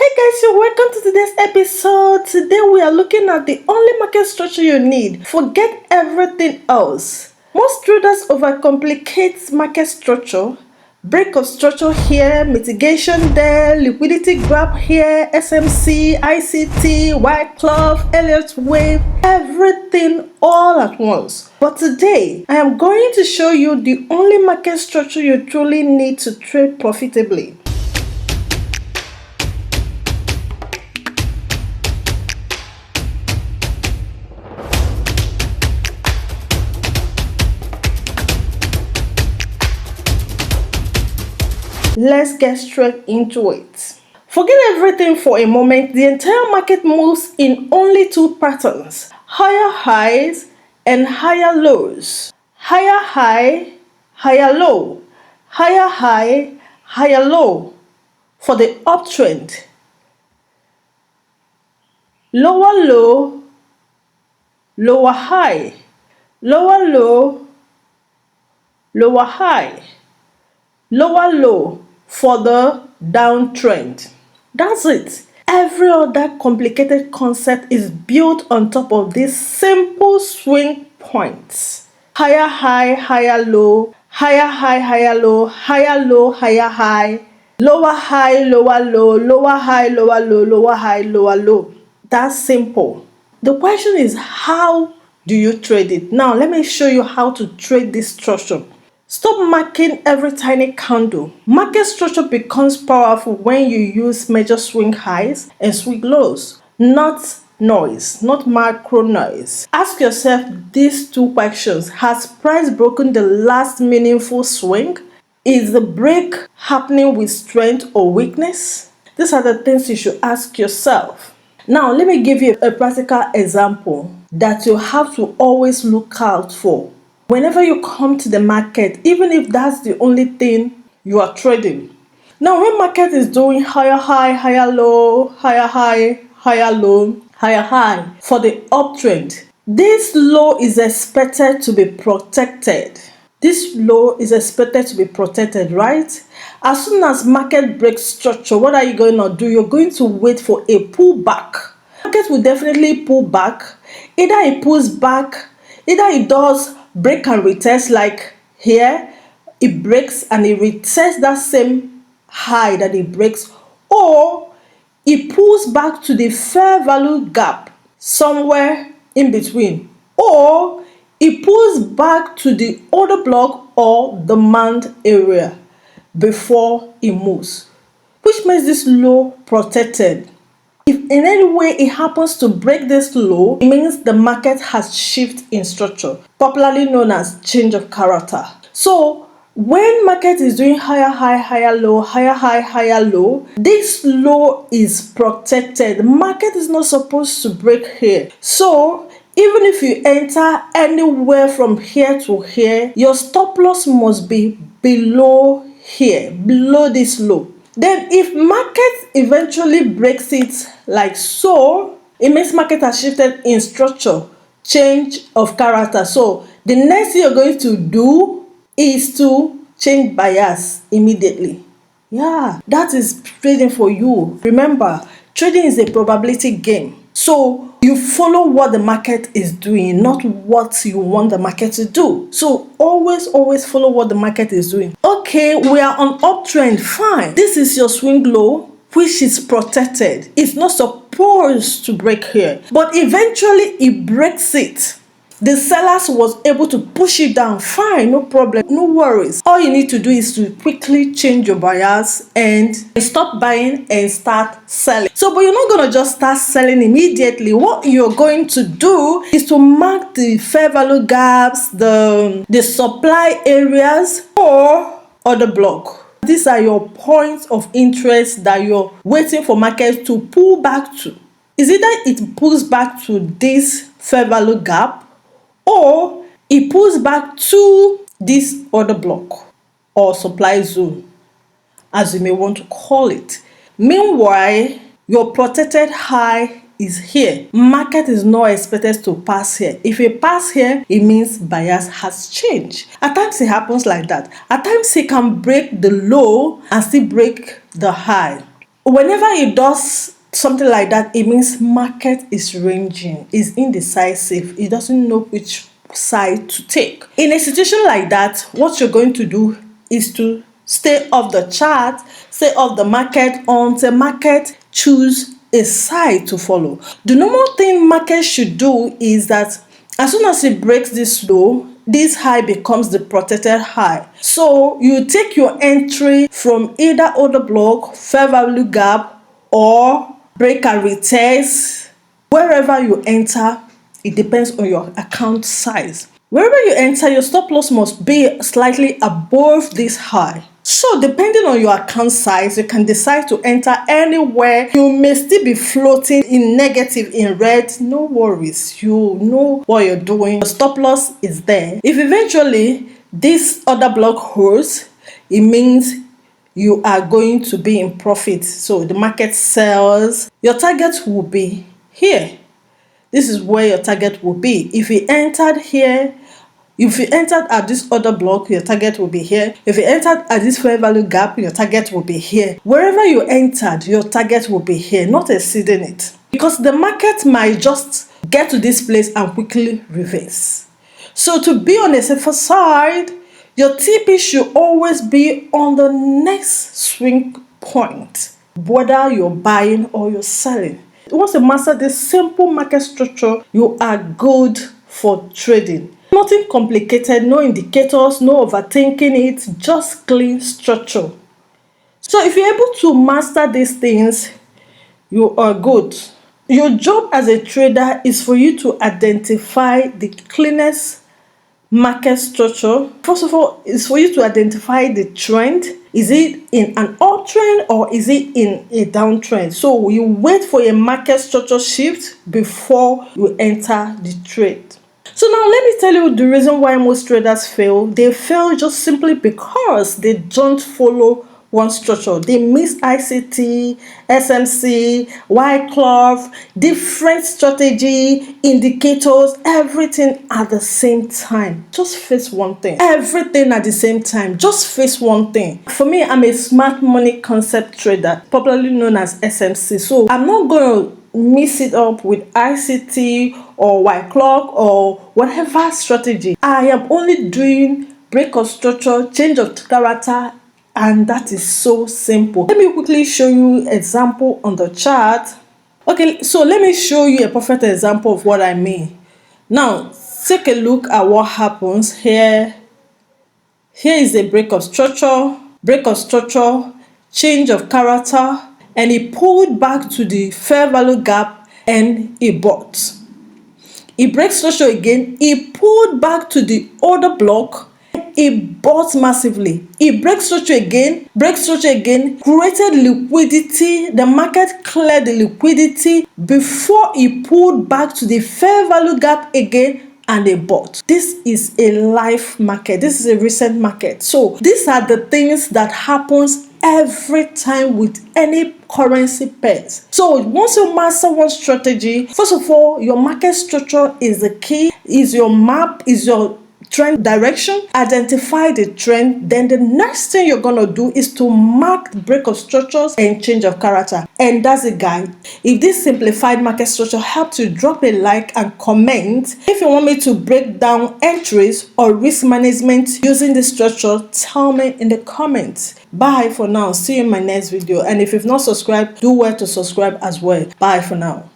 Hey guys, so welcome to today's episode. Today we are looking at the only market structure you need. Forget everything else. Most traders overcomplicate market structure. Break of structure here, mitigation there, liquidity grab here, SMC, ICT, White Cloth, Elliott Wave, everything all at once. But today, I am going to show you the only market structure you truly need to trade profitably. Let's get straight into it. Forget everything for a moment. The entire market moves in only two patterns: higher highs and higher lows. Higher high, higher low. Higher high, higher low for the uptrend. Lower low, lower high. Lower low, lower high. Lower low for the downtrend. That's it. Every other complicated concept is built on top of these simple swing points: higher high, higher low, higher high, higher low, higher low, higher high, lower high, lower low, lower high, lower low, lower high, lower low. That's simple. The question is, how do you trade it? Now let me show you how to trade this structure. Stop marking every tiny candle. Market structure becomes powerful when you use major swing highs and swing lows, not noise, not macro noise. Ask yourself these two questions. Has price broken the last meaningful swing? Is the break happening with strength or weakness? These are the things you should ask yourself. Now, let me give you a practical example that you have to always look out for. Whenever you come to the market, even if that's the only thing you are trading. Now, when market is doing higher high, higher low, higher high, higher low, higher high for the uptrend, this low is expected to be protected. This low is expected to be protected, right? As soon as market breaks structure, what are you going to do? You're going to wait for a pullback. Market will definitely pull back. Either it pulls back, either it does break and retest, like here it breaks and it retests that same high that it breaks, or it pulls back to the fair value gap somewhere in between, or it pulls back to the order block or demand area before it moves, which makes this low protected. If in any way it happens to break this low, it means the market has shifted in structure, popularly known as change of character. So when market is doing higher high, higher low, higher high, higher low, this low is protected. Market is not supposed to break here. So even if you enter anywhere from here to here, your stop loss must be below here, below this low. Then if market eventually breaks it like so, it means market has shifted in structure, change of character. So the next thing you're going to do is to change bias immediately. Yeah, that is trading for you. Remember, trading is a probability game. So you follow what the market is doing, not what you want the market to do. So always follow what the market is doing. Okay, we are on uptrend, fine. This is your swing low, which is protected. It's not supposed to break here, but eventually it breaks it. The sellers was able to push it down, fine, no problem, no worries. All you need to do is to quickly change your bias and stop buying and start selling. So, but you're not going to just start selling immediately. What you're going to do is to mark the fair value gaps, the supply areas, or order block. These are your points of interest that you're waiting for market to pull back to. Is either it pulls back to this fair value gap, or it pulls back to this order block or supply zone, as you may want to call it. Meanwhile, your protected high is here. Market is not expected to pass here. If it pass here, it means bias has changed. At times it happens like that. At times it can break the low and still break the high. Whenever it does something like that, it means market is ranging, is indecisive, it doesn't know which side to take. In a situation like that, what you're going to do is to stay off the chart, stay off the market until market choose a side to follow. The normal thing market should do is that as soon as it breaks this low, this high becomes the protected high. So you take your entry from either order block, fair value gap, or break and retest. Wherever you enter, it depends on your account size. Wherever you enter, your stop loss must be slightly above this high. So depending on your account size, you can decide to enter anywhere. You may still be floating in negative, in red. No worries. You know what you're doing. Your stop loss is there. If eventually this other block holds, it means you are going to be in profit. So the market sells. Your target will be here. This is where your target will be. If you entered here, if you entered at this other block, your target will be here. If you entered at this fair value gap, your target will be here. Wherever you entered, your target will be here, not exceeding it. Because the market might just get to this place and quickly reverse. So to be on the safer side, your TP should always be on the next swing point, whether you're buying or you're selling. Once you master this simple market structure, you are good for trading. Nothing complicated, no indicators, no overthinking it, just clean structure. So if you're able to master these things, you are good. Your job as a trader is for you to identify the cleanest market structure. First of all, it's for you to identify the trend. Is it in an uptrend or is it in a downtrend? So you wait for a market structure shift before you enter the trade. So now let me tell you the reason why most traders fail. They fail just simply because they don't follow one structure. They miss ICT, SMC, white cloth, different strategy, indicators, everything at the same time. Just face one thing. Everything at the same time. Just face one thing. For me, I'm a smart money concept trader, popularly known as SMC. So I'm not going to mix it up with ICT or white clock or whatever strategy. I am only doing break of structure, change of character, and that is so simple. Let me quickly show you example on the chart. Okay, so let me show you a perfect example of what I mean. Now take a look at what happens here. Here is a break of structure, change of character, and it pulled back to the fair value gap and it bought. It breaks structure again, it pulled back to the order block, it bought massively. It breaks structure again, created liquidity. The market cleared the liquidity before it pulled back to the fair value gap again and they bought. This is a live market. This is a recent market. So these are the things that happens every time with any currency pairs. So once you master one strategy, first of all, your market structure is the key, is your map, is your trend direction. Identify the trend. Then the next thing you're gonna do is to mark the break of structures and change of character. And that's a guide. If this simplified market structure helped you, drop a like and comment. If you want me to break down entries or risk management using this structure, tell me in the comments. Bye for now. See you in my next video. And if you've not subscribed, do well to subscribe as well. Bye for now.